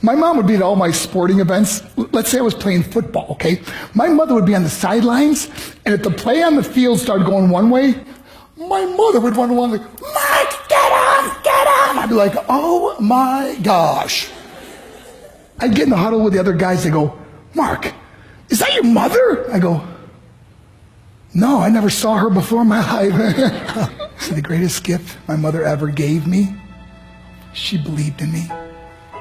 My mom would be at all my sporting events. Let's say I was playing football, okay? My mother would be on the sidelines, and if the play on the field started going one way, my mother would run along like, Mark, get on, get on! I'd be like, oh my gosh. I'd get in the huddle with the other guys. They go, Mark, is that your mother? I go, no, I never saw her before in my life. See, the greatest gift my mother ever gave me, she believed in me.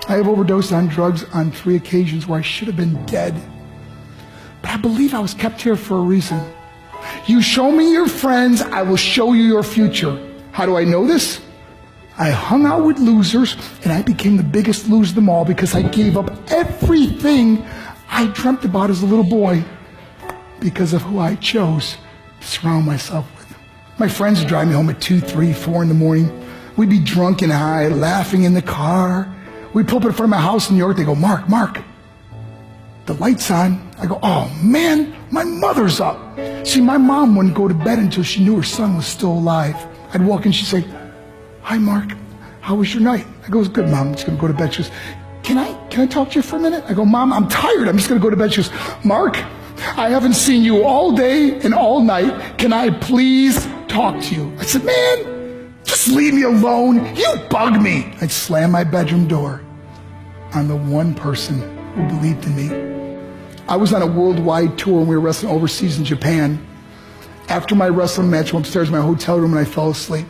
I have overdosed on drugs on 3 occasions where I should have been dead. But I believe I was kept here for a reason. You show me your friends, I will show you your future. How do I know this? I hung out with losers, and I became the biggest loser of them all because I gave up everything I dreamt about as a little boy because of who I chose to surround myself with. My friends would drive me home at 2, 3, 4 in the morning. We'd be drunk and high, laughing in the car. We'd pull up in front of my house in New York. They go, Mark, the light's on. I go, oh man, my mother's up. See, my mom wouldn't go to bed until she knew her son was still alive. I'd walk in, she'd say, hi Mark, how was your night? I go, it was good, Mom, I'm just gonna go to bed. She goes, can I talk to you for a minute? I go, Mom, I'm tired, I'm just gonna go to bed. She goes, Mark, I haven't seen you all day and all night. Can I please talk to you? I said, man, just leave me alone. You bug me. I'd slam my bedroom door on the one person who believed in me. I was on a worldwide tour and we were wrestling overseas in Japan. After my wrestling match, I went upstairs in my hotel room and I fell asleep.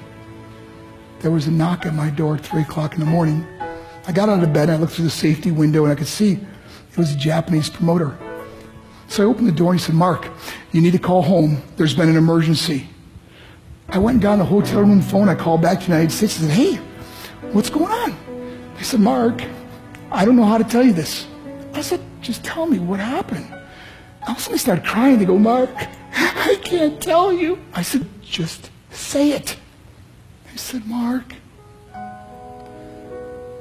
There was a knock at my door at 3 o'clock in the morning. I got out of bed and I looked through the safety window and I could see it was a Japanese promoter. So I opened the door and he said, Mark, you need to call home. There's been an emergency. I went and got on the hotel room phone. I called back to the United States and said, hey, what's going on? They said, Mark, I don't know how to tell you this. I said, just tell me what happened. All of a sudden they started crying. They go, Mark, I can't tell you. I said, just say it. They said, Mark,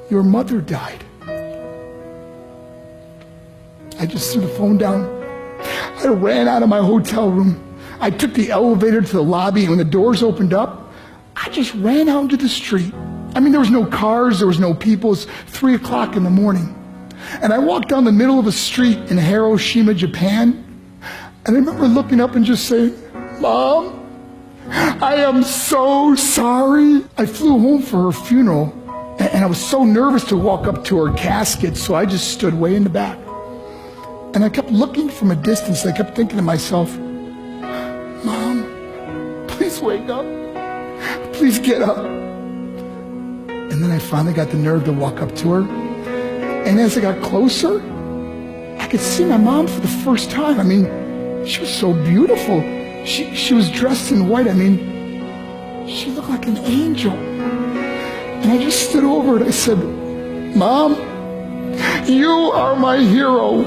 your mother died. I just threw the phone down. I ran out of my hotel room. I took the elevator to the lobby, and when the doors opened up, I just ran out into the street. I mean, there was no cars, there was no people. It was 3 o'clock in the morning. And I walked down the middle of a street in Hiroshima, Japan, and I remember looking up and just saying, Mom, I am so sorry. I flew home for her funeral, and I was so nervous to walk up to her casket, so I just stood way in the back. And I kept looking from a distance. I kept thinking to myself, Mom, please wake up. Please get up. And then I finally got the nerve to walk up to her. And as I got closer, I could see my mom for the first time. I mean, she was so beautiful. She was dressed in white. I mean, she looked like an angel. And I just stood over and I said, Mom, you are my hero.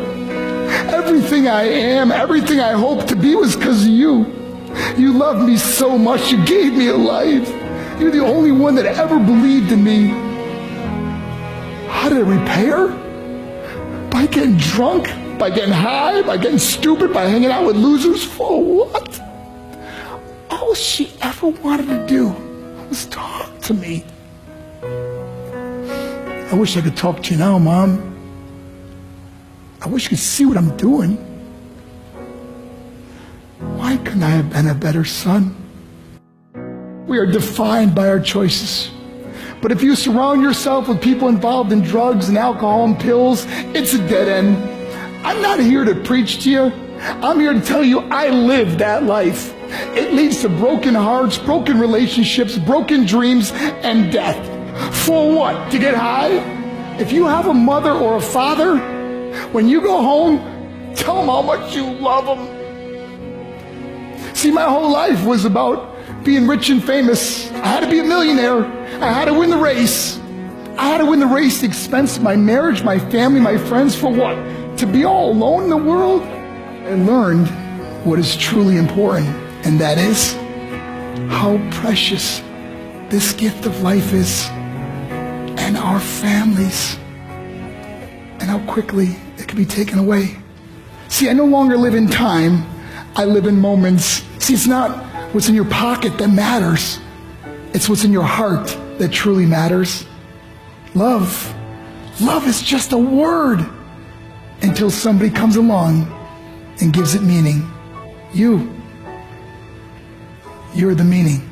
Everything I am, everything I hope to be was because of you. You loved me so much. You gave me a life. You're the only one that ever believed in me. How did I repay her? By getting drunk, by getting high, by getting stupid, by hanging out with losers? For what? All she ever wanted to do was talk to me. I wish I could talk to you now, Mom. I wish you could see what I'm doing. Why couldn't I have been a better son? We are defined by our choices. But if you surround yourself with people involved in drugs and alcohol and pills, it's a dead end. I'm not here to preach to you. I'm here to tell you I lived that life. It leads to broken hearts, broken relationships, broken dreams, and death. For what? To get high? If you have a mother or a father, when you go home, tell them how much you love them. See, my whole life was about being rich and famous. I had to be a millionaire. I had to win the race. I had to win the race at the expense of my marriage, my family, my friends. For what? To be all alone in the world? I learned what is truly important, and that is how precious this gift of life is, and our families, and how quickly it can be taken away. See, I no longer live in time. I live in moments. See, it's not what's in your pocket that matters. It's what's in your heart that truly matters. Love Love is just a word until somebody comes along and gives it meaning. You're the meaning.